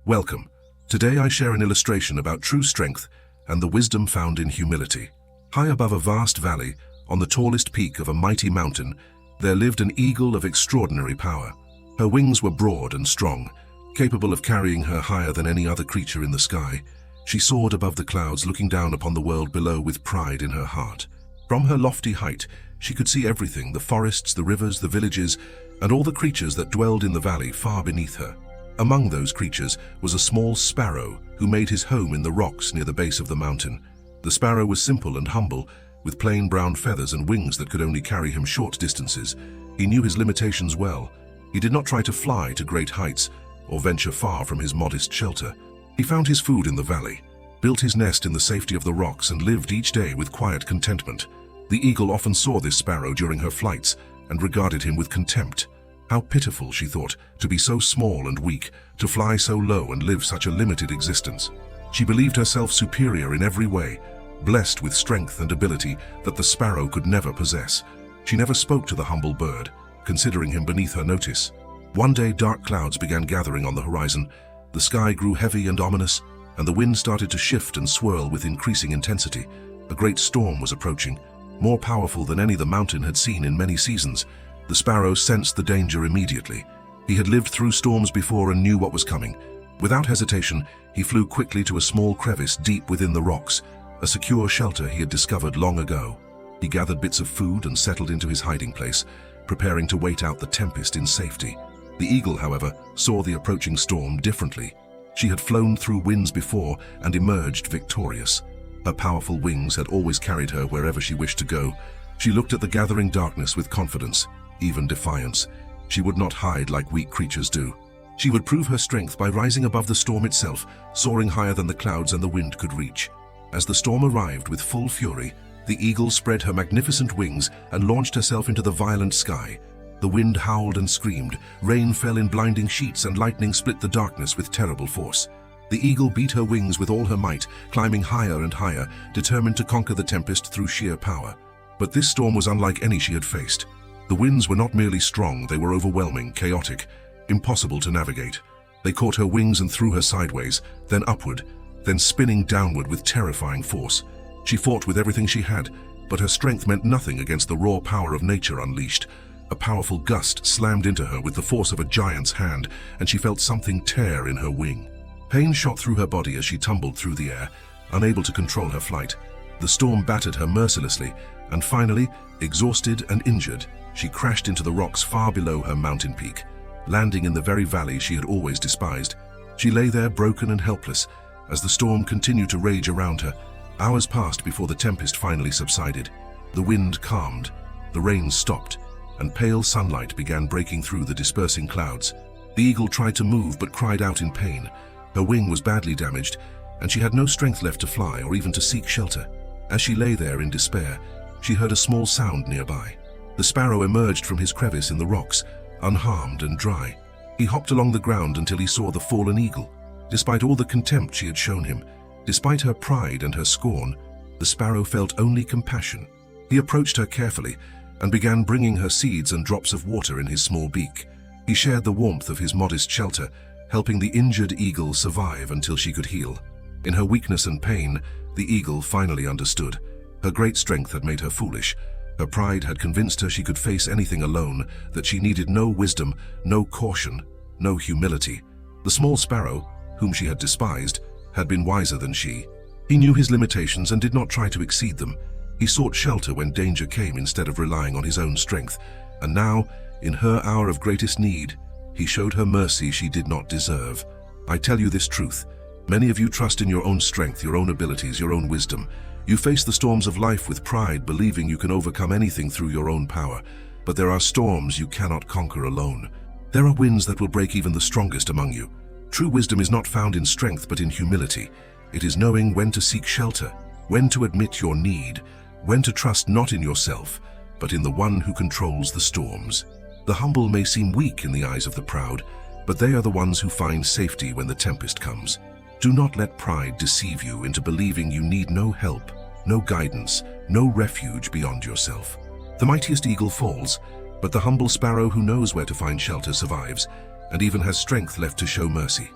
Welcome. Today I share an illustration about true strength and the wisdom found in humility. High above a vast valley, on the tallest peak of a mighty mountain, there lived an eagle of extraordinary power. Her wings were broad and strong, capable of carrying her higher than any other creature in the sky. She soared above the clouds, looking down upon the world below with pride in her heart. From her lofty height, she could see everything, the forests, the rivers, the villages, and all the creatures that dwelled in the valley far beneath her. Among those creatures was a small sparrow who made his home in the rocks near the base of the mountain. The sparrow was simple and humble, with plain brown feathers and wings that could only carry him short distances. He knew his limitations well. He did not try to fly to great heights or venture far from his modest shelter. He found his food in the valley, built his nest in the safety of the rocks, and lived each day with quiet contentment. The eagle often saw this sparrow during her flights and regarded him with contempt. How pitiful, she thought, to be so small and weak, to fly so low and live such a limited existence. She believed herself superior in every way, blessed with strength and ability that the sparrow could never possess. She never spoke to the humble bird, considering him beneath her notice. One day, dark clouds began gathering on the horizon. The sky grew heavy and ominous, and the wind started to shift and swirl with increasing intensity. A great storm was approaching, more powerful than any the mountain had seen in many seasons. The sparrow sensed the danger immediately. He had lived through storms before and knew what was coming. Without hesitation, he flew quickly to a small crevice deep within the rocks, a secure shelter he had discovered long ago. He gathered bits of food and settled into his hiding place, preparing to wait out the tempest in safety. The eagle, however, saw the approaching storm differently. She had flown through winds before and emerged victorious. Her powerful wings had always carried her wherever she wished to go. She looked at the gathering darkness with confidence, even defiance. She would not hide like weak creatures do. She would prove her strength by rising above the storm itself, soaring higher than the clouds and the wind could reach. As the storm arrived with full fury, the eagle spread her magnificent wings and launched herself into the violent sky. The wind howled and screamed, rain fell in blinding sheets, and lightning split the darkness with terrible force. The eagle beat her wings with all her might, climbing higher and higher, determined to conquer the tempest through sheer power. But this storm was unlike any she had faced. The winds were not merely strong, they were overwhelming, chaotic, impossible to navigate. They caught her wings and threw her sideways, then upward, then spinning downward with terrifying force. She fought with everything she had, but her strength meant nothing against the raw power of nature unleashed. A powerful gust slammed into her with the force of a giant's hand, and she felt something tear in her wing. Pain shot through her body as she tumbled through the air, unable to control her flight. The storm battered her mercilessly, and finally, exhausted and injured, she crashed into the rocks far below her mountain peak, landing in the very valley she had always despised. She lay there broken and helpless as the storm continued to rage around her. Hours passed before the tempest finally subsided. The wind calmed, the rain stopped, and pale sunlight began breaking through the dispersing clouds. The eagle tried to move but cried out in pain. Her wing was badly damaged, and she had no strength left to fly or even to seek shelter. As she lay there in despair, she heard a small sound nearby. The sparrow emerged from his crevice in the rocks, unharmed and dry. He hopped along the ground until he saw the fallen eagle. Despite all the contempt she had shown him, despite her pride and her scorn, the sparrow felt only compassion. He approached her carefully and began bringing her seeds and drops of water in his small beak. He shared the warmth of his modest shelter, helping the injured eagle survive until she could heal. In her weakness and pain, the eagle finally understood. Her great strength had made her foolish. Her pride had convinced her she could face anything alone, that she needed no wisdom, no caution, no humility. The small sparrow, whom she had despised, had been wiser than she. He knew his limitations and did not try to exceed them. He sought shelter when danger came instead of relying on his own strength. And now, in her hour of greatest need, he showed her mercy she did not deserve. I tell you this truth. Many of you trust in your own strength, your own abilities, your own wisdom. You face the storms of life with pride, believing you can overcome anything through your own power. But there are storms you cannot conquer alone. There are winds that will break even the strongest among you. True wisdom is not found in strength but in humility. It is knowing when to seek shelter, when to admit your need, when to trust not in yourself, but in the one who controls the storms. The humble may seem weak in the eyes of the proud, but they are the ones who find safety when the tempest comes. Do not let pride deceive you into believing you need no help, no guidance, no refuge beyond yourself. The mightiest eagle falls, but the humble sparrow who knows where to find shelter survives, and even has strength left to show mercy.